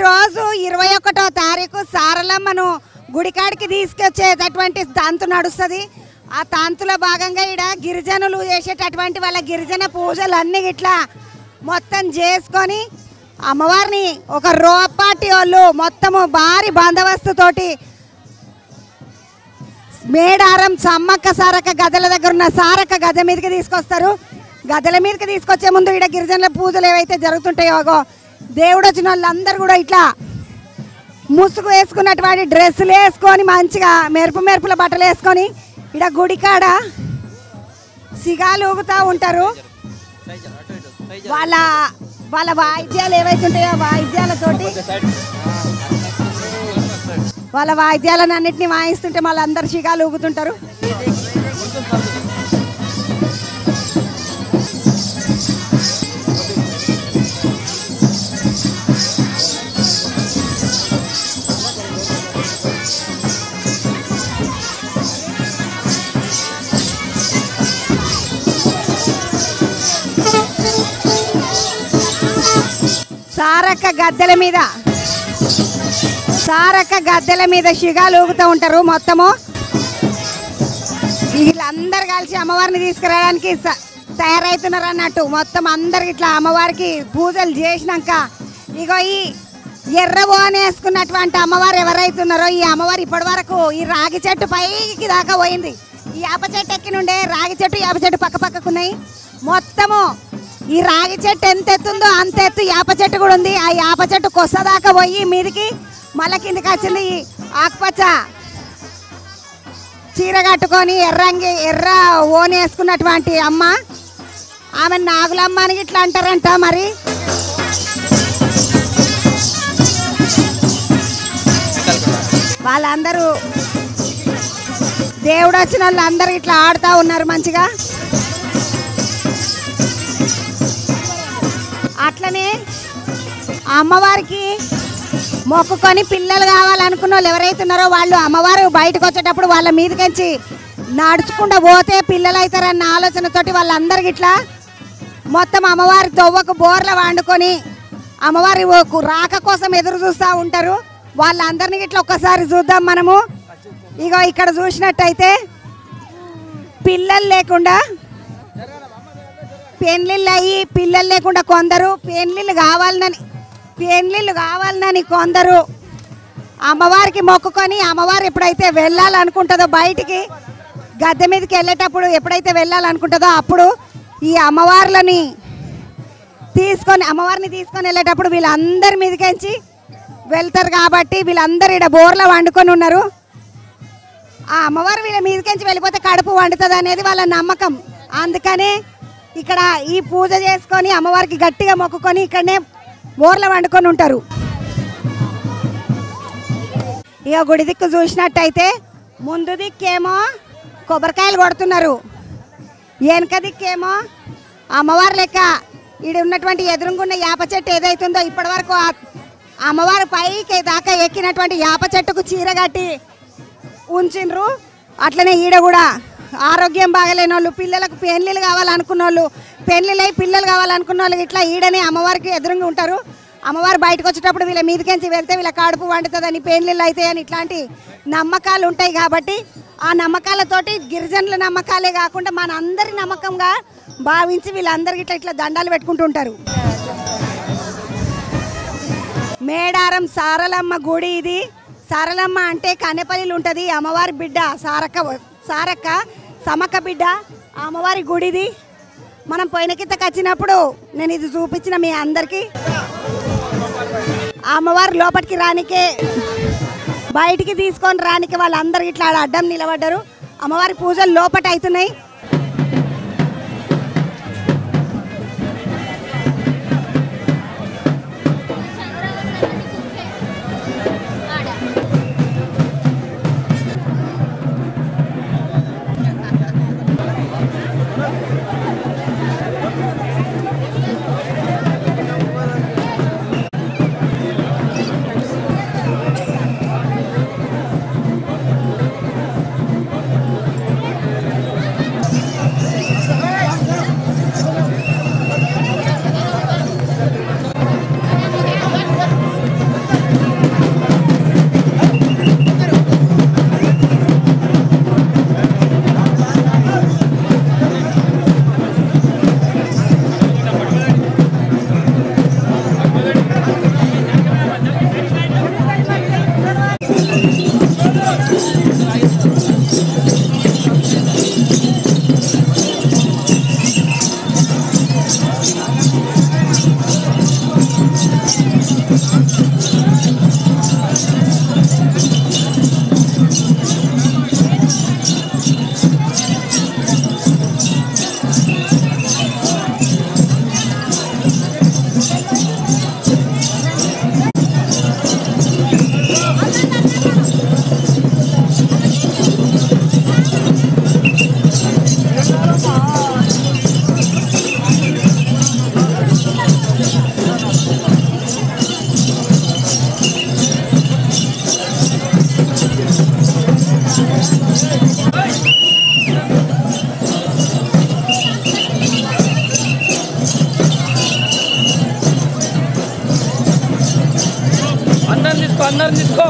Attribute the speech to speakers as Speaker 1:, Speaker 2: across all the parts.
Speaker 1: రోజు 21వ తారీఖు సారలమ్మను గుడికాడికి తీసుకొచ్చేటటువంటి తంతు నడుస్తుంది. ఆ తంతులో భాగంగా ఇక్కడ గిరిజనులు చేసేటటువంటి వాళ్ళ గిరిజన పూజలు అన్నీ ఇట్లా మొత్తం చేసుకొని అమ్మవారిని ఒక రోపాటి వాళ్ళు మొత్తము భారీ బందోబస్తుతోటి మేడారం సమ్మక్క సారక్క గదల దగ్గర ఉన్న సారక్క గద మీదకి తీసుకొస్తారు. గదల మీదకి తీసుకొచ్చే ముందు ఇక్కడ గిరిజనుల పూజలు ఏవైతే జరుగుతుంటాయో దేవుడు వచ్చిన వాళ్ళందరూ కూడా ఇట్లా ముసుగు వేసుకున్నటువంటి డ్రెస్సులు వేసుకొని మంచిగా మెరుపుల బట్టలు వేసుకొని ఇక్కడ గుడికాడ సిగాలు ఊగుతూ ఉంటారు. వాళ్ళ వాళ్ళ వాయిద్యాలు ఏవైతే ఉంటాయో వాయిద్యాలతోటి వాళ్ళ వాయిద్యాలను అన్నింటినీ వాయిస్తుంటే వాళ్ళందరూ సిగాలు ఊగుతుంటారు. సారక్క గద్దెల మీద శిగాలు ఊగుతూ ఉంటారు. మొత్తము వీళ్ళందరూ కలిసి అమ్మవారిని తీసుకురావడానికి తయారవుతున్నారు అన్నట్టు. మొత్తం అందరికి ఇట్లా అమ్మవారికి పూజలు చేసినాక ఇగో ఈ ఎర్రబోని వేసుకున్నటువంటి అమ్మవారు ఎవరైతున్నారో ఈ అమ్మవారు ఇప్పటి వరకు ఈ రాగి చెట్టు పైకి దాకా పోయింది. ఈ యాప చెట్టు ఎక్కి నుండే రాగి చెట్టు యాప చెట్టు పక్క పక్కకున్నాయి. మొత్తము ఈ రాగి చెట్టు ఎంత ఎత్తుందో అంత ఎత్తు యాప చెట్టు కూడా ఉంది. ఆ యాప చెట్టు కొస దాకా పోయి మీదికి మళ్ళీ కిందికి వచ్చింది. ఆకుపచ్చ చీర కట్టుకొని ఎర్ర ఓని వేసుకున్నటువంటి అమ్మ, ఆమె నాగులమ్మ అని ఇట్లా అంటారంట. మరి వాళ్ళందరూ దేవుడు వచ్చిన వాళ్ళందరూ ఇట్లా ఆడుతూ ఉన్నారు మంచిగా. అట్లనే అమ్మవారికి మొక్కుకొని పిల్లలు కావాలనుకున్న వాళ్ళు ఎవరైతే ఉన్నారో వాళ్ళు అమ్మవారు బయటకు వచ్చేటప్పుడు వాళ్ళ మీదకించి నడుచుకుంటూ పోతే పిల్లలు అవుతారన్న ఆలోచనతోటి వాళ్ళందరికి ఇట్లా మొత్తం అమ్మవారి తొవ్వకు బోర్ల వండుకొని అమ్మవారి రాక కోసం ఎదురు చూస్తూ ఉంటారు. వాళ్ళందరినీ ఇట్లా ఒక్కసారి చూద్దాం మనము. ఇగో ఇక్కడ చూసినట్టయితే పిల్లలు లేకుండా పెళ్ళిళ్ళు అయ్యి పిల్లలు లేకుండా కొందరు పెళ్ళిళ్ళు కావాలని కొందరు అమ్మవారికి మొక్కుకొని అమ్మవారు ఎప్పుడైతే వెళ్ళాలనుకుంటుందో బయటికి గద్దె మీదకి వెళ్ళేటప్పుడు ఎప్పుడైతే వెళ్ళాలనుకుంటుందో అప్పుడు ఈ అమ్మవారిని తీసుకొని వెళ్ళేటప్పుడు వీళ్ళందరి మీదకించి వెళ్తారు. కాబట్టి వీళ్ళందరూ ఇక్కడ బోర్లో వండుకొని ఉన్నారు. ఆ అమ్మవారు వీళ్ళ మీదకించి వెళ్ళిపోతే కడుపు వండుతుంది అనేది వాళ్ళ నమ్మకం. అందుకనే ఇక్కడ ఈ పూజ చేసుకొని అమ్మవారికి గట్టిగా మొక్కుకొని ఇక్కడనే బోర్ల వండుకొని ఉంటారు. ఇక గుడి దిక్కు చూసినట్టయితే ముందు దిక్కేమో కొబ్బరికాయలు కొడుతున్నారు, వెనక దిక్కేమో అమ్మవారు లెక్క ఈడ ఉన్నటువంటి ఎదురుగున్న యాప చెట్టు ఏదైతుందో ఇప్పటి వరకు అమ్మవారు పైకి దాకా ఎక్కినటువంటి యాప చెట్టుకు చీర కట్టి ఉంచిండ్రు. అట్లనే ఈడ కూడా ఆరోగ్యం బాగలేని వాళ్ళు, పిల్లలకు పెళ్ళిళ్ళు కావాలనుకున్న వాళ్ళు, పెళ్ళిళ్ళై పిల్లలు కావాలనుకున్న వాళ్ళు ఇట్లా ఈడనే అమ్మవారికి ఎదురుగా ఉంటారు. అమ్మవారు బయటకు వచ్చేటప్పుడు వీళ్ళ మీదకించి వెళ్తే వీళ్ళ కడుపు వండుతుందని, పెళ్ళిళ్ళు అవుతాయని ఇట్లాంటి నమ్మకాలు ఉంటాయి. కాబట్టి ఆ నమ్మకాలతోటి గిరిజనుల నమ్మకాలే కాకుండా మన అందరి నమ్మకంగా భావించి వీళ్ళందరికీ ఇట్లా దండాలు పెట్టుకుంటూ ఉంటారు. మేడారం సారలమ్మ గుడి ఇది. సారలమ్మ అంటే కన్నెపల్లిలో ఉంటుంది. అమ్మవారి బిడ్డ సారక్క సమక్క బిడ్డ అమ్మవారి గుడిది. మనం పోయిన కిందకి వచ్చినప్పుడు నేను ఇది చూపించిన మీ అందరికీ. అమ్మవారు లోపలికి రానికే బయటికి తీసుకొని రానికే వాళ్ళందరూ ఇట్లా అడ్డం నిలబడ్డారు. అమ్మవారి పూజలు లోపట అవుతున్నాయి.
Speaker 2: అందరం తీసుకో.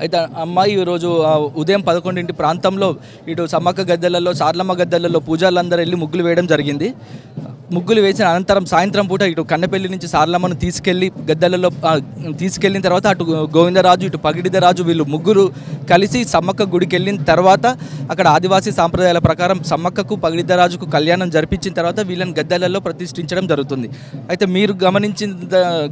Speaker 3: అయితే అమ్మాయి ఈరోజు ఉదయం 11 ప్రాంతంలో ఇటు సమ్మక్క గద్దెలలో సార్లమ్మ గద్దెలలో పూజారులందరూ వెళ్ళి ముగ్గులు వేయడం జరిగింది. ముగ్గులు వేసిన అనంతరం సాయంత్రం పూట ఇటు కన్నెపల్లి నుంచి సారలమ్మను తీసుకెళ్లి గద్దెలలో తీసుకెళ్లిన తర్వాత అటు గోవిందరాజు ఇటు పగిడిదరాజు వీళ్ళు ముగ్గురు కలిసి సమ్మక్క గుడికి వెళ్ళిన తర్వాత అక్కడ ఆదివాసీ సాంప్రదాయాల ప్రకారం సమ్మక్కకు పగిడిదరాజుకు కళ్యాణం జరిపించిన తర్వాత వీళ్ళని గద్దెలలో ప్రతిష్ఠించడం జరుగుతుంది. అయితే మీరు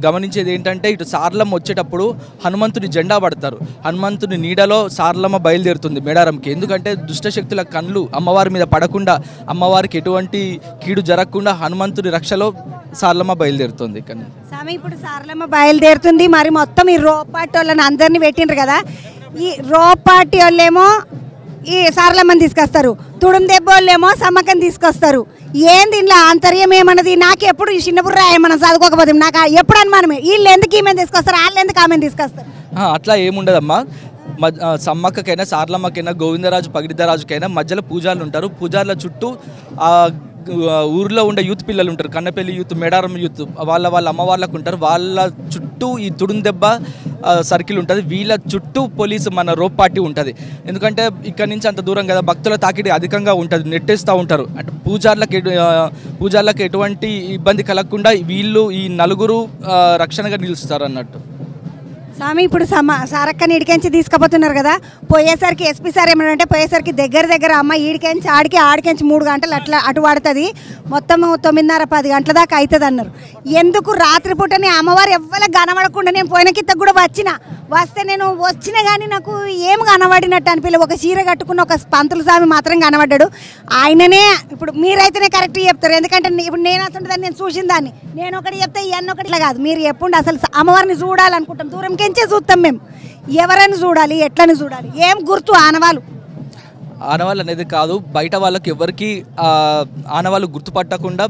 Speaker 3: గమనించేది ఏంటంటే ఇటు సారలమ్మ వచ్చేటప్పుడు హనుమంతుని జెండా పడతారు. హనుమంతుని నీడలో సారలమ్మ బయలుదేరుతుంది మేడారంకి. ఎందుకంటే దుష్టశక్తుల కళ్ళు అమ్మవారి మీద పడకుండా, అమ్మవారికి ఎటువంటి కీడు జరగకుండా హనుమంతుని రక్షలో సారలమ్మ బయలుదేరుతుంది. కానీ
Speaker 1: స్వామి ఇప్పుడు సారలమ్మ బయలుదేరుతుంది. మరి మొత్తం ఈ రోపాటి వాళ్ళని అందరినీ పెట్టిండ్రు కదా, ఈ రోపాటి వాళ్ళేమో ఈ సారలమ్మని తీసుకొస్తారు, తుడుం దెబ్బ వాళ్ళేమో సమ్మక్కని తీసుకొస్తారు. ఏం దీనిలో ఆంతర్యం ఏమన్నది నాకు ఎప్పుడు ఈ చిన్న బుర్ర మనం చదువుకోకపోతే నాకు ఎప్పుడు అనుమానమే, వీళ్ళు ఎందుకు ఈమెను తీసుకొస్తారు, వాళ్ళు ఎందుకు ఆమెను తీసుకొస్తారు.
Speaker 3: అట్లా ఏముండదమ్మా. సమ్మక్కకైనా సారలమ్మకైనా గోవిందరాజు పగిడిదరాజుకైనా మధ్యలో పూజారులు ఉంటారు. పూజారుల చుట్టూ ఊర్లో ఉండే యూత్ పిల్లలు ఉంటారు, కన్నపల్లి యూత్, మేడారం యూత్, వాళ్ళ అమ్మవార్లకు ఉంటారు. వాళ్ళ చుట్టూ ఈ తుడుం దెబ్బ సర్కిల్ ఉంటుంది. వీళ్ళ చుట్టూ పోలీసు మన రోప్ పార్టీ ఉంటుంది. ఎందుకంటే ఇక్కడ నుంచి అంత దూరం కదా, భక్తుల తాకిడి అధికంగా ఉంటుంది, నెట్టేస్తూ ఉంటారు. అంటే పూజార్లకు ఎటువంటి ఇబ్బంది కలగకుండా వీళ్ళు ఈ నలుగురు రక్షణగా నిలుస్తారు అన్నట్టు.
Speaker 1: స్వామి ఇప్పుడు సారక్కని ఈడికెంచి తీసుకుపోతున్నారు కదా, పోయేసరికి ఎస్పీ సార్ ఏమంటే పోయేసరికి దగ్గర అమ్మ ఈడికెంచి ఆడికెంచి 3 గంటలు అట్లా అటు పడుతుంది, మొత్తం 9:30-10 గంటల దాకా అవుతుంది అన్నారు. ఎందుకు రాత్రిపూటని అమ్మవారు ఎవ్వరికి కనబడకుండా నేను పోయిన కింద కూడా వస్తే నేను వచ్చినా కానీ నాకు ఏం కనబడినట్టు అనిపించలేదు. ఒక చీర కట్టుకున్న ఒక పంతుల స్వామి మాత్రం కనబడ్డాడు. ఆయననే ఇప్పుడు మీరైతేనే కరెక్ట్ చెప్తారు, ఎందుకంటే ఇప్పుడు నేను అసలు దాన్ని నేను చూసిన దాన్ని నేను ఒకటి చెప్తే ఇవన్నీ ఒకటిలా కాదు. మీరు ఎప్పుడు అసలు అమ్మవారిని చూడాలనుకుంటాం, దూరం కెంచే చూస్తాం మేము. ఎవరైనా చూడాలి, ఎట్లని చూడాలి, ఏం గుర్తు ఆనవాళ్ళు
Speaker 3: అనేది కాదు, బయట వాళ్ళకి ఎవరికి ఆనవాళ్ళు గుర్తుపట్టకుండా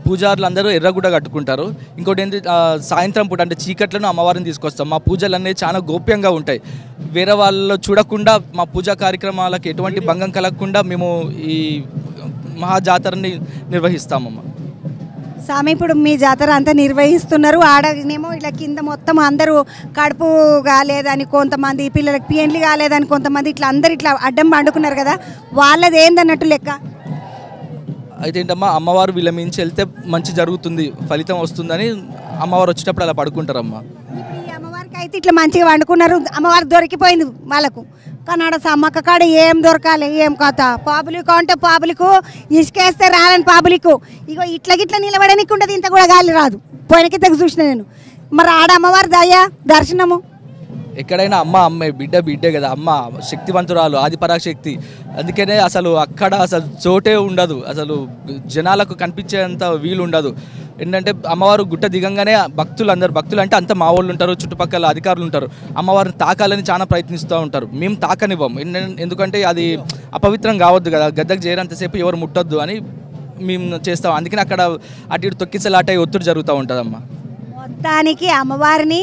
Speaker 3: పూజారులు అందరూ ఎర్రగుడ్డ కట్టుకుంటారు. ఇంకోటి ఏంటి, సాయంత్రం పూట అంటే చీకట్లను అమ్మవారిని తీసుకొస్తాం. మా పూజలు అనేవి చాలా గోప్యంగా ఉంటాయి. వేరే వాళ్ళు చూడకుండా మా పూజా కార్యక్రమాలకు ఎటువంటి భంగం కలగకుండా మేము ఈ మహాజాతరని నిర్వహిస్తామమ్మ.
Speaker 1: స్వామి ఇప్పుడు మీ జాతర అంతా నిర్వహిస్తున్నారు, ఆడనేమో ఇలా కింద మొత్తం అందరూ కడుపు కాలేదని కొంతమంది, పిల్లలకి పిఎన్లు కాలేదని కొంతమంది, ఇట్లా అందరు ఇట్లా అడ్డం పండుకున్నారు కదా, వాళ్ళది ఏందన్నట్టు లెక్క.
Speaker 3: అయితే ఏంటమ్మా, అమ్మవారు వీళ్ళ మించి వెళ్తే మంచి జరుగుతుంది, ఫలితం వస్తుందని అమ్మవారు వచ్చేటప్పుడు అలా పడుకుంటారమ్మా.
Speaker 1: ఈ అమ్మవారికి అయితే ఇట్లా మంచిగా వండుకున్నారు, అమ్మవారికి దొరికిపోయింది వాళ్ళకు. కానీ ఆడ సమ్మక్క కాడ ఏం దొరకాలి, ఏం కథ, పాబులికు అంటే పాబులికు ఇసుకేస్తే రాలని పాబులికు ఇగో ఇట్లా నిలబడడానికి ఉండదు, ఇంత కూడా గాలి రాదు. పోయిన కిందకు చూసిన నేను. మరి ఆడ అమ్మవారి దయ దర్శనము
Speaker 3: ఎక్కడైనా అమ్మే బిడ్డే కదా, అమ్మ శక్తివంతురాలు, ఆదిపరాశక్తి. అందుకనే అసలు అక్కడ అసలు చోటే ఉండదు, అసలు జనాలకు కనిపించేంత వీలు ఉండదు. ఏంటంటే అమ్మవారు గుట్ట దిగంగానే భక్తులు అంటే అంత మా వాళ్ళు ఉంటారు, చుట్టుపక్కల అధికారులు ఉంటారు, అమ్మవారిని తాకాలని చాలా ప్రయత్నిస్తూ ఉంటారు. మేము తాకనివ్వం, ఎందుకంటే అది అపవిత్రం కావద్దు కదా, గద్దకు చేరేంతసేపు ఎవరు ముట్టొద్దు అని మేము చేస్తాం. అందుకని అక్కడ అటు ఇటు తొక్కిసలాట ఒత్తిడి జరుగుతూ ఉంటుందమ్మా.
Speaker 1: మొత్తానికి అమ్మవారిని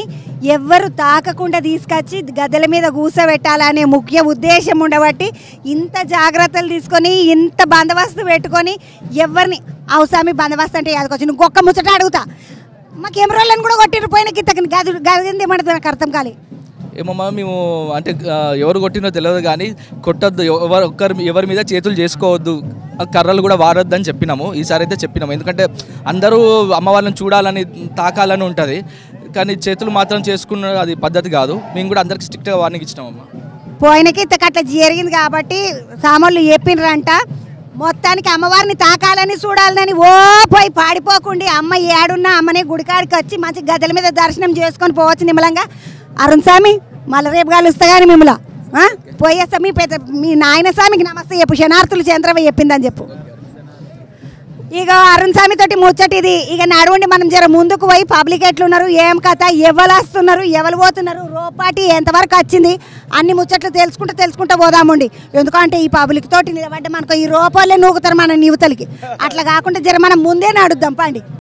Speaker 1: ఎవ్వరు తాకకుండా తీసుకొచ్చి గద్దెల మీద కూసబెట్టాలనే ముఖ్య ఉద్దేశం ఉండబట్టి ఇంత జాగ్రత్తలు తీసుకొని ఇంత బందోబస్తు పెట్టుకొని ఎవరిని అవసరమి బందోబస్తు అంటే యాదకొచ్చి నువ్వు ఒక్క ముచ్చట అడుగుతా, మా కెమెరాలను కూడా కొట్టిరు పోయిన గిత్తకని గదింది ఏమంటుంది నాకు అర్థం కాలే.
Speaker 3: ఏమమ్మా మేము అంటే ఎవరు కొట్టినో తెలియదు కానీ కొట్టద్దు, ఎవరి మీద చేతులు చేసుకోవద్దు, కర్రలు కూడా వాడొద్దు అని చెప్పినాము. ఈసారి అయితే చెప్పినాము, ఎందుకంటే అందరూ అమ్మవారిని చూడాలని తాకాలని ఉంటుంది, కానీ చేతులు మాత్రం చేసుకున్న అది పద్ధతి కాదు. మేము కూడా అందరికి స్ట్రిక్ట్గా వార్నింగ్ ఇచ్చినామమ్మా.
Speaker 1: పోయినకి అట్లా జరిగింది కాబట్టి సామాన్లు చెప్పినరంట, మొత్తానికి అమ్మవారిని తాకాలని చూడాలని ఓ పోయి పాడిపోకుండా అమ్మ ఏడున్నా అమ్మని గుడికాడికి వచ్చి మంచి గద్దెల మీద దర్శనం చేసుకొని పోవచ్చు నిమ్మలంగా. అరుణ్ స్వామి మళ్ళీ రేపు కలుస్తా కానీ మిమ్మల్ని పోయేస్తా. మీ నాయన స్వామికి నమస్తే చెప్పు, శనార్థులు చంద్రవ చెప్పిందని చెప్పు. ఇక అరుణ్ స్వామి తోటి ముచ్చటి ఇది. ఇక నడవండి మనం జర ముందుకు పోయి పబ్లిక్ ఎట్లున్నారు, ఏం కథ, ఎవరు వస్తున్నారు, ఎవరు పోతున్నారు, రోపాటి ఎంతవరకు వచ్చింది, అన్ని ముచ్చట్లు తెలుసుకుంటూ పోదామండి. ఎందుకంటే ఈ పబ్లిక్ తోటి నిలబడ్డ మనకు ఈ రోపాలే నూకుతారు మన యువతలకి. అట్లా కాకుండా జర మనం ముందే నడుద్దాం పండి.